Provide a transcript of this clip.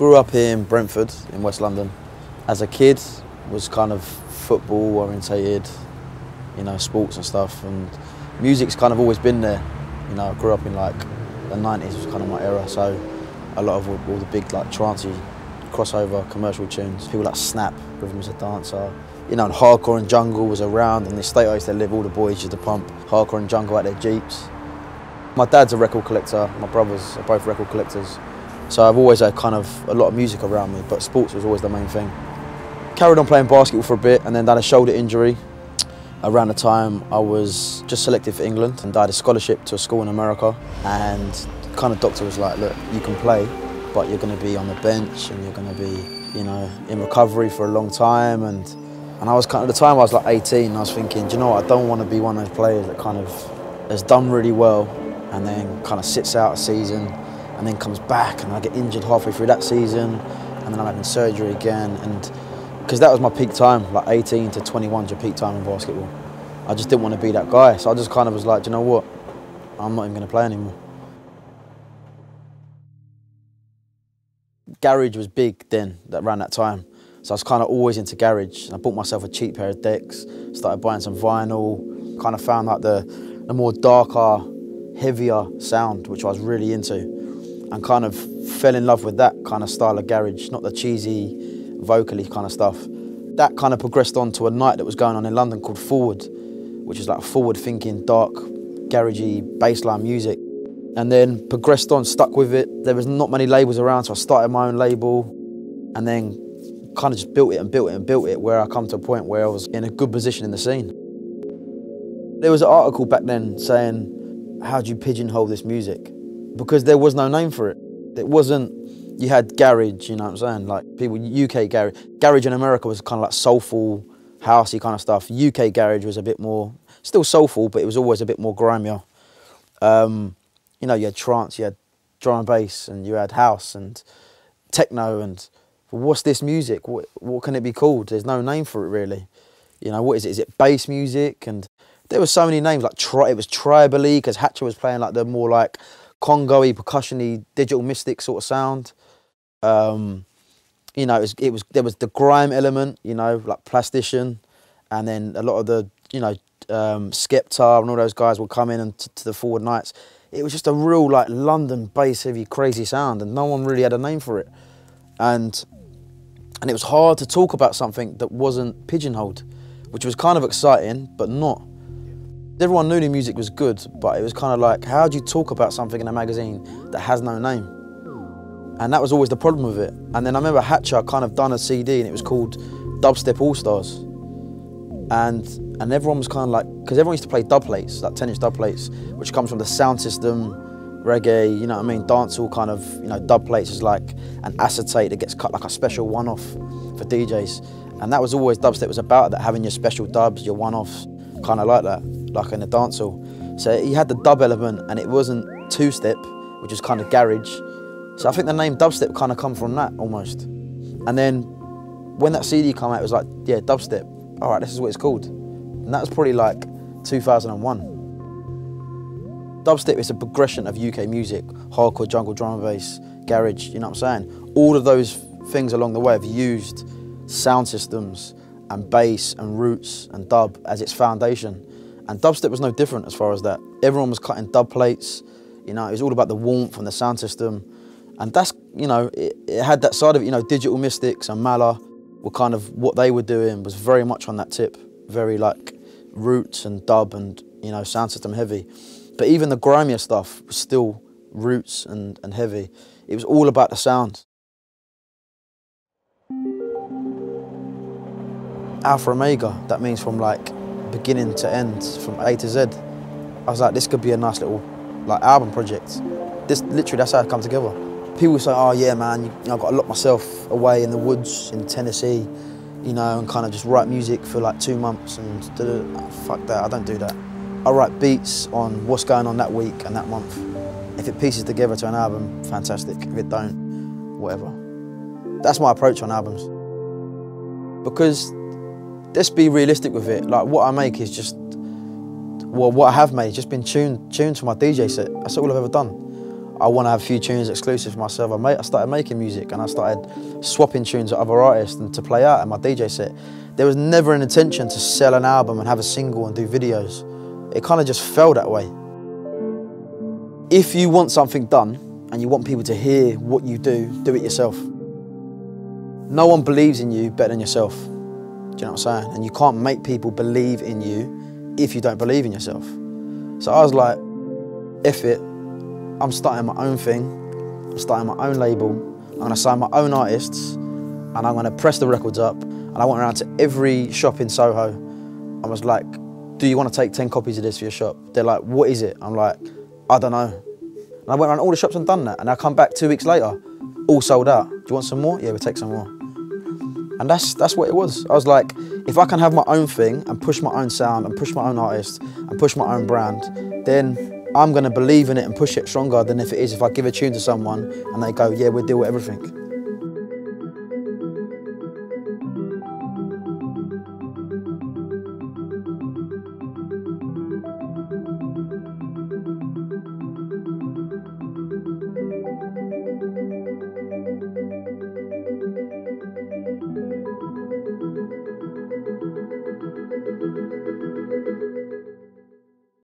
Grew up in Brentford, in West London. As a kid, was kind of football orientated, you know, sports and stuff, and music's kind of always been there. You know, I grew up in like the 90s was kind of my era, so a lot of all the big like trancey crossover commercial tunes, people like Snap, Rhythm as a Dancer, you know, and hardcore and jungle was around. In the estate I used to live, all the boys used to pump hardcore and jungle out their Jeeps. My dad's a record collector, my brothers are both record collectors, so I've always had kind of a lot of music around me, but sports was always the main thing. Carried on playing basketball for a bit and then had a shoulder injury. Around the time I was just selected for England and I had a scholarship to a school in America, and the kind of doctor was like, look, you can play, but you're going to be on the bench and you're going to be, you know, in recovery for a long time. And I was kind of, at the time I was like 18, and I was thinking, do you know what, I don't want to be one of those players that kind of has done really well and then kind of sits out a season and then comes back and I get injured halfway through that season and then I'm having surgery again. And because that was my peak time, like 18 to 21 is your peak time in basketball. I just didn't want to be that guy, so I just kind of was like, do you know what, I'm not even going to play anymore. Garage was big then, around that time, so I was kind of always into garage. I bought myself a cheap pair of decks, started buying some vinyl, kind of found like the more darker, heavier sound, which I was really into, and kind of fell in love with that kind of style of garage, not the cheesy, vocally kind of stuff. That kind of progressed on to a night that was going on in London called Forward, which is like forward-thinking, dark, garagey, bassline music. And then progressed on, stuck with it. There was not many labels around, so I started my own label and then kind of just built it and built it and built it, where I come to a point where I was in a good position in the scene. There was an article back then saying, how do you pigeonhole this music? Because there was no name for it. It wasn't, you had garage, you know what I'm saying? Like people, UK garage. Garage in America was kind of like soulful, housey kind of stuff. UK garage was a bit more, still soulful, but it was always a bit more grimier. You know, you had trance, you had drum and bass, and you had house and techno, and what's this music? What can it be called? There's no name for it really. You know, what is it? Is it bass music? And there were so many names, like it was tribally, because Hatcher was playing like the more like Congo-y, percussion-y, digital mystic sort of sound. You know, there was the grime element, you know, like Plastician, and then a lot of the, you know, Skepta and all those guys would come in and to the Forward nights. It was just a real like London bass heavy crazy sound, and no one really had a name for it. And it was hard to talk about something that wasn't pigeonholed, which was kind of exciting, but not. Everyone knew the music was good, but it was kind of like, how do you talk about something in a magazine that has no name? And that was always the problem with it. And then I remember Hatcher kind of done a CD and it was called Dubstep All Stars. And everyone was kind of like, because everyone used to play dub plates, like 10-inch dub plates, which comes from the sound system, reggae, you know what I mean, dancehall kind of, you know, dub plates is like an acetate that gets cut like a special one-off for DJs. And that was always Dubstep was about, that having your special dubs, your one-offs, kind of like that, like in the dancehall. So he had the dub element and it wasn't two-step, which is kind of garage. So I think the name Dubstep kind of come from that almost. And then when that CD came out, it was like, yeah, Dubstep. All right, this is what it's called. And that was probably like 2001. Dubstep is a progression of UK music, hardcore, jungle, drum and bass, garage, you know what I'm saying? All of those things along the way have used sound systems and bass and roots and dub as its foundation. And dubstep was no different as far as that. Everyone was cutting dub plates, you know, it was all about the warmth and the sound system. And that's, you know, it had that side of it, you know, Digital Mystics and Mala were kind of, what they were doing was very much on that tip, very like roots and dub and, you know, sound system heavy. But even the grimier stuff was still roots and heavy. It was all about the sound. Alpha Omega, that means from like beginning to end, from A to Z. I was like, this could be a nice little like album project. This literally, that's how it come together. People say, oh yeah man, you know, I've got to lock myself away in the woods in Tennessee, you know, and kind of just write music for like 2 months and oh, fuck that, I don't do that. I write beats on what's going on that week and that month. If it pieces together to an album, fantastic. If it don't, whatever. That's my approach on albums. Because let's be realistic with it. Like what I make is just, well, what I have made has just been tuned to my DJ set. That's all I've ever done. I want to have a few tunes exclusive for myself. I started making music and I started swapping tunes with other artists and to play out in my DJ set. There was never an intention to sell an album and have a single and do videos. It kind of just fell that way. If you want something done and you want people to hear what you do it yourself. No one believes in you better than yourself. Do you know what I'm saying? And you can't make people believe in you if you don't believe in yourself. So I was like, F it, I'm starting my own thing, I'm starting my own label, I'm gonna sign my own artists, and I'm gonna press the records up. And I went around to every shop in Soho and was like, do you want to take 10 copies of this for your shop? They're like, what is it? I'm like, I don't know. And I went around all the shops and done that. And I come back 2 weeks later, all sold out. Do you want some more? Yeah, we'll take some more. And that's what it was. I was like, if I can have my own thing and push my own sound and push my own artist and push my own brand, then I'm going to believe in it and push it stronger than if it is if I give a tune to someone and they go, yeah, we'll deal with everything.